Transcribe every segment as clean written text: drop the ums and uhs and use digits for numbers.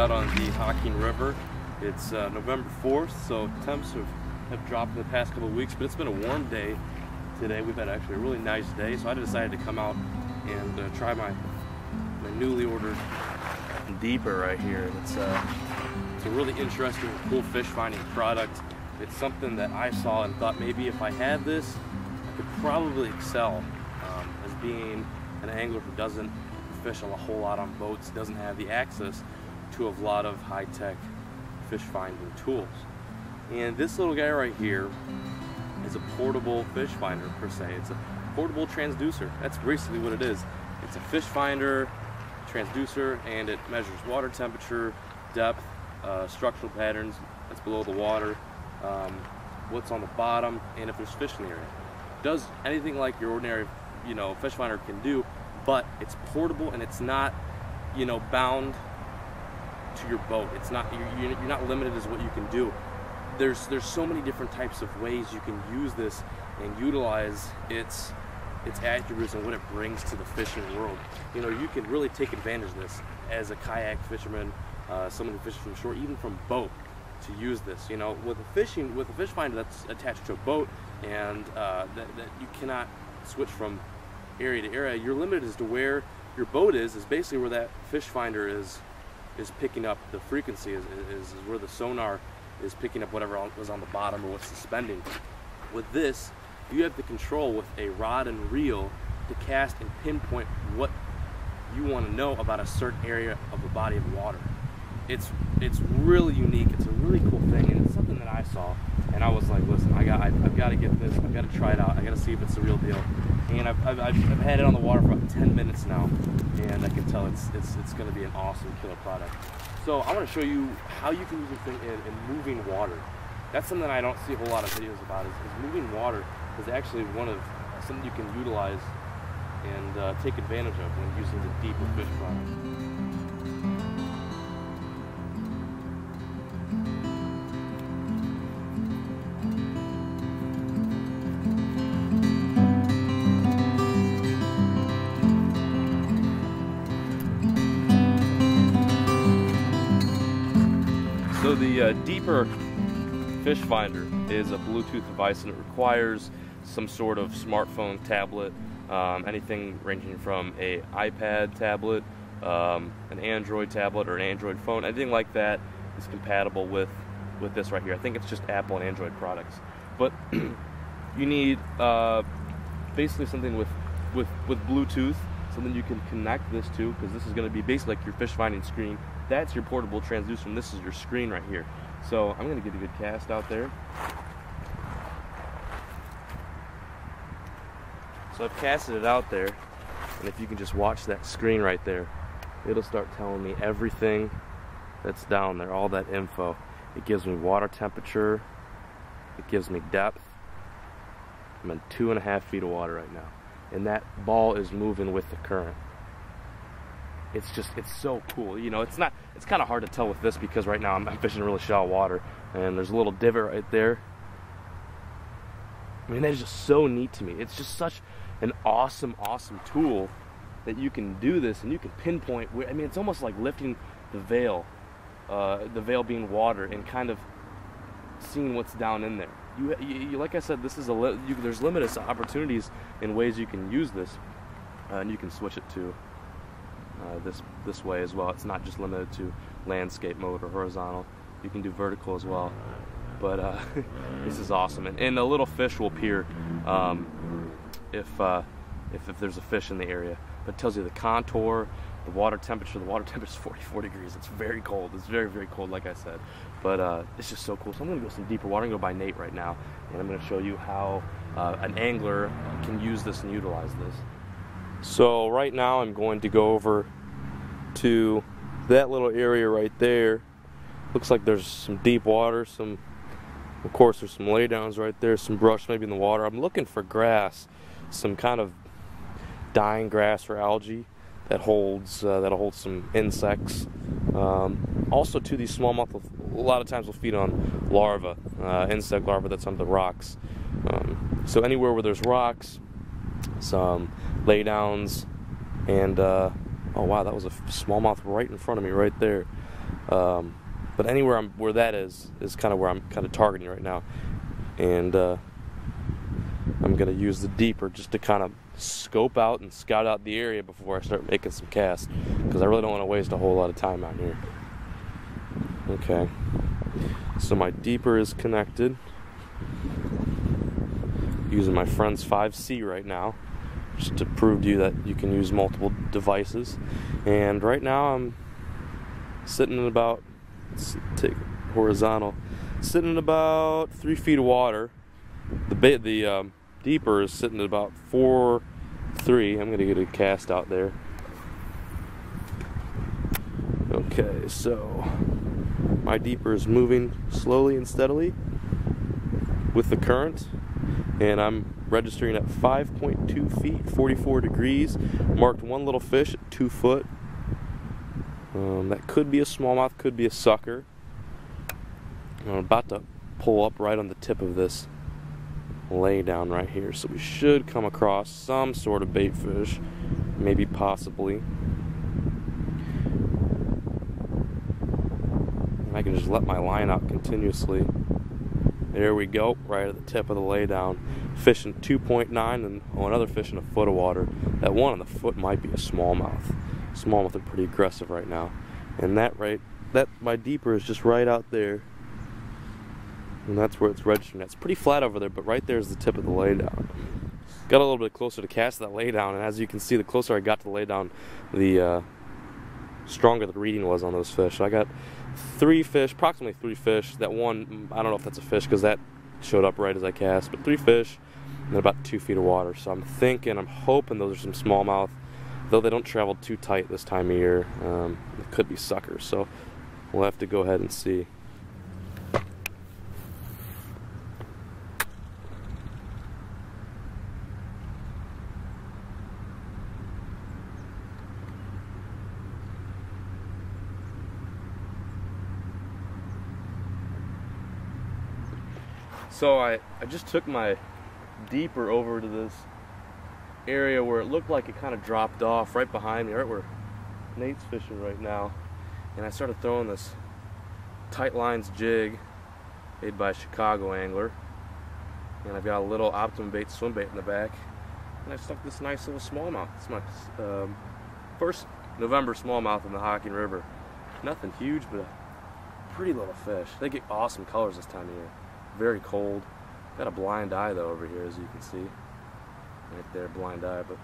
out on the Hocking River. It's November 4th, so temps have dropped in the past couple of weeks, but it's been a warm day today. We've had actually a really nice day, so I decided to come out and try my newly ordered deeper right here. It's a really interesting, cool fish finding product. It's something that I saw and thought maybe if I had this, I could probably excel as being an angler who doesn't fish a whole lot on boats, doesn't have the access to a lot of high-tech fish finding tools. And this little guy right here is a portable fish finder per se. It's a portable transducer. That's basically what it is. It's a fish finder, transducer, and it measures water temperature, depth, structural patterns that's below the water, what's on the bottom, and if there's fish in the area. It does anything like your ordinary, fish finder can do, but it's portable and it's not, bound to your boat. It's not you're not limited as what you can do. There's so many different types of ways you can use this and utilize its attributes and what it brings to the fishing world. You can really take advantage of this as a kayak fisherman, someone who fishes from shore, even from boat, to use this. With a fish finder that's attached to a boat and that you cannot switch from area to area. You're limited as to where your boat is basically where that fish finder is picking up the frequency, is where the sonar is picking up whatever was on the bottom or what's suspending. With this, you have the control with a rod and reel to cast and pinpoint what you want to know about a certain area of a body of water. It's really unique. It's a really cool thing, and it's something that I saw, and I was like, listen, I've got to get this. I've got to try it out. I got to see if it's the real deal. And I've had it on the water for about 10 minutes now, and I can tell it's going to be an awesome killer product. So I want to show you how you can use this thing in moving water. That's something I don't see a whole lot of videos about. Is moving water is actually something you can utilize and take advantage of when using the deeper fish product. So the deeper fish finder is a Bluetooth device, and it requires some sort of smartphone, tablet, anything ranging from a iPad tablet, an Android tablet, or an Android phone. Anything like that is compatible with this right here. I think it's just Apple and Android products. But you need basically something with Bluetooth, something you can connect this to, because this is going to be basically like your fish finding screen. That's your portable transducer, and this is your screen right here. So I'm going to get a good cast out there. So I've casted it out there, and if you can just watch that screen right there, it'll start telling me everything that's down there, all that info. It gives me water temperature, it gives me depth. I'm in 2.5 feet of water right now, and that ball is moving with the current. It's so cool. It's kind of hard to tell with this because right now I'm fishing in really shallow water, and there's a little divot right there. I mean, that is just so neat to me. It's just such an awesome tool that you can do this, and you can pinpoint where, I mean, it's almost like lifting the veil being water, and kind of seeing what's down in there. You like I said, this is there's limited opportunities in ways you can use this, and you can switch it to this way as well. It's not just limited to landscape mode or horizontal. You can do vertical as well. But this is awesome, and a little fish will appear if there's a fish in the area. But it tells you the contour, the water temperature. The water temperature is 44 degrees. It's very cold. It's very, very cold, like I said. But it's just so cool. So I'm going to go some deeper water. I'm going to go by Nate right now, and I'm going to show you how an angler can use this and utilize this. So right now I'm going to go over to that little area right there. Looks like there's some deep water, of course there's some laydowns right there, some brush maybe in the water. I'm looking for grass, some kind of dying grass or algae that'll hold some insects. Also too, these smallmouth a lot of times will feed on larvae, insect larvae that's on the rocks. So anywhere where there's rocks, some laydowns, and oh wow, that was a smallmouth right in front of me right there. But anywhere where that is kind of where I'm kind of targeting right now. And I'm going to use the deeper just to kind of scope out and scout out the area before I start making some casts, because I really don't want to waste a whole lot of time out here. Okay, so my deeper is connected using my friend's 5C right now, just to prove to you that you can use multiple devices. And right now I'm sitting in about, let's take horizontal, sitting in about 3 feet of water. The deeper is sitting at about 4.3. I'm gonna get a cast out there. Okay, so my deeper is moving slowly and steadily with the current, and I'm registering at 5.2 feet, 44 degrees. Marked one little fish at 2 foot. That could be a smallmouth, could be a sucker. I'm about to pull up right on the tip of this lay down right here, so we should come across some sort of bait fish, maybe possibly. And I can just let my line out continuously. There we go, right at the tip of the lay down, fishing 2.9, and another fish in a foot of water. That one on the foot might be a smallmouth. Smallmouth are pretty aggressive right now, and that my deeper is just right out there. And that's where it's registering. It's pretty flat over there, but right there is the tip of the laydown. Got a little bit closer to cast that laydown, and as you can see, the closer I got to the laydown, the stronger the reading was on those fish. So I got 3 fish, approximately 3 fish. That one, I don't know if that's a fish because that showed up right as I cast, but 3 fish and about 2 feet of water. So I'm hoping those are some smallmouth, though they don't travel too tight this time of year. It could be suckers, so we'll have to go ahead and see. So I just took my deeper over to this area where it looked like it kind of dropped off right behind me, right where Nate's fishing right now. And I started throwing this tight lines jig made by a Chicago angler. And I've got a little Optimum bait swim bait in the back. And I stuck this nice little smallmouth. It's my first November smallmouth in the Hocking River. Nothing huge, but a pretty little fish. They get awesome colors this time of year. Very cold. Got a blind eye though over here, as you can see. Right there, blind eye, but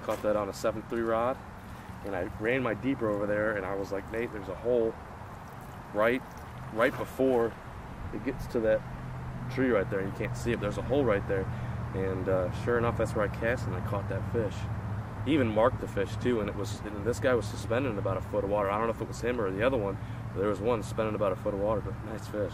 caught that on a 7.3 rod. And I ran my deeper over there, and I was like, Nate, there's a hole right before it gets to that tree right there, and you can't see it. There's a hole right there. And sure enough, that's where I cast, and I caught that fish. He even marked the fish too, and this guy was suspended in about a foot of water. I don't know if it was him or the other one, but there was one suspended in about a foot of water, but nice fish.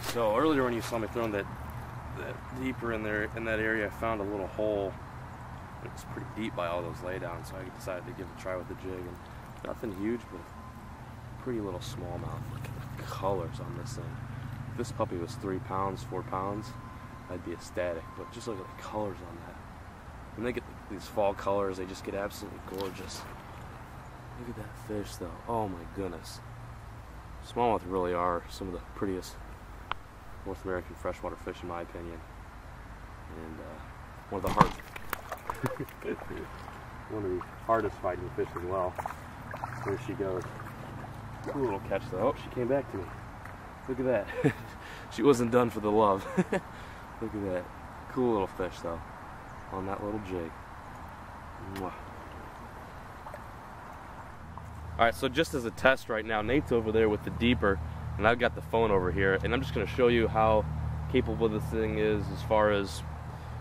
So earlier when you saw me throwing that deeper in there in that area, I found a little hole. It was pretty deep by all those laydowns, so I decided to give it a try with the jig. And nothing huge, but a pretty little smallmouth. Look at the colors on this thing. If this puppy was 3 pounds, 4 pounds, I'd be ecstatic. But just look at the colors on that. When they get these fall colors, they just get absolutely gorgeous. Look at that fish though. Oh my goodness. Smallmouth really are some of the prettiest North American freshwater fish in my opinion. And one of the hardest fighting fish as well. There she goes. Cool little catch though. Oh, she came back to me. Look at that. She wasn't done for the love. Look at that. Cool little fish though. On that little jig. Mwah. Alright, so just as a test right now, Nate's over there with the deeper, and I've got the phone over here, and I'm just going to show you how capable this thing is as far as,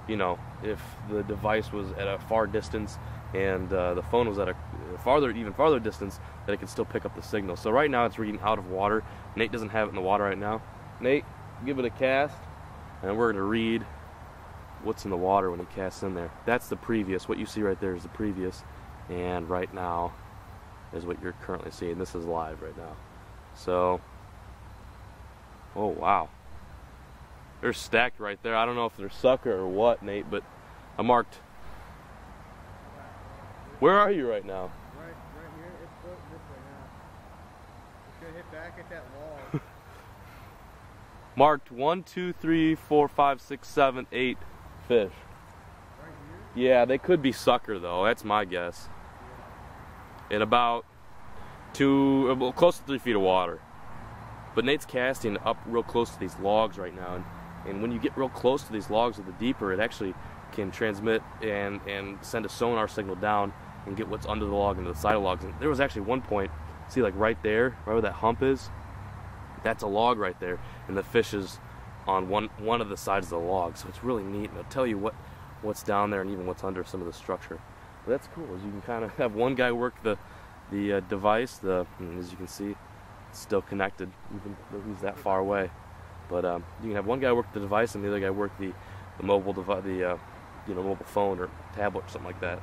you know, if the device was at a far distance and the phone was at a even farther distance, that it could still pick up the signal. So right now it's reading out of water. Nate doesn't have it in the water right now. Nate, give it a cast, and we're going to read what's in the water when he casts in there. That's the previous. What you see right there is the previous, and right now is what you're currently seeing. This is live right now. So, oh wow. They're stacked right there. I don't know if they're sucker or what, Nate, but I marked. Where are you right now? Right here. It's floating this way now. It's gonna hit back at that log. Marked 1, 2, 3, 4, 5, 6, 7, 8 fish. Right here? Yeah, they could be sucker though. That's my guess. In about close to 3 feet of water. But Nate's casting up real close to these logs right now, and when you get real close to these logs with the deeper, it actually can transmit and send a sonar signal down and get what's under the log into the side of logs. And there was actually one point, see like right there, right where that hump is, that's a log right there, and the fish is on one of the sides of the log. So it's really neat, and it'll tell you what's down there and even what's under some of the structure. But that's cool, is you can kind of have one guy work the device, and as you can see, it's still connected, even though he's that far away. But you can have one guy work the device and the other guy work the mobile device, mobile phone or tablet or something like that.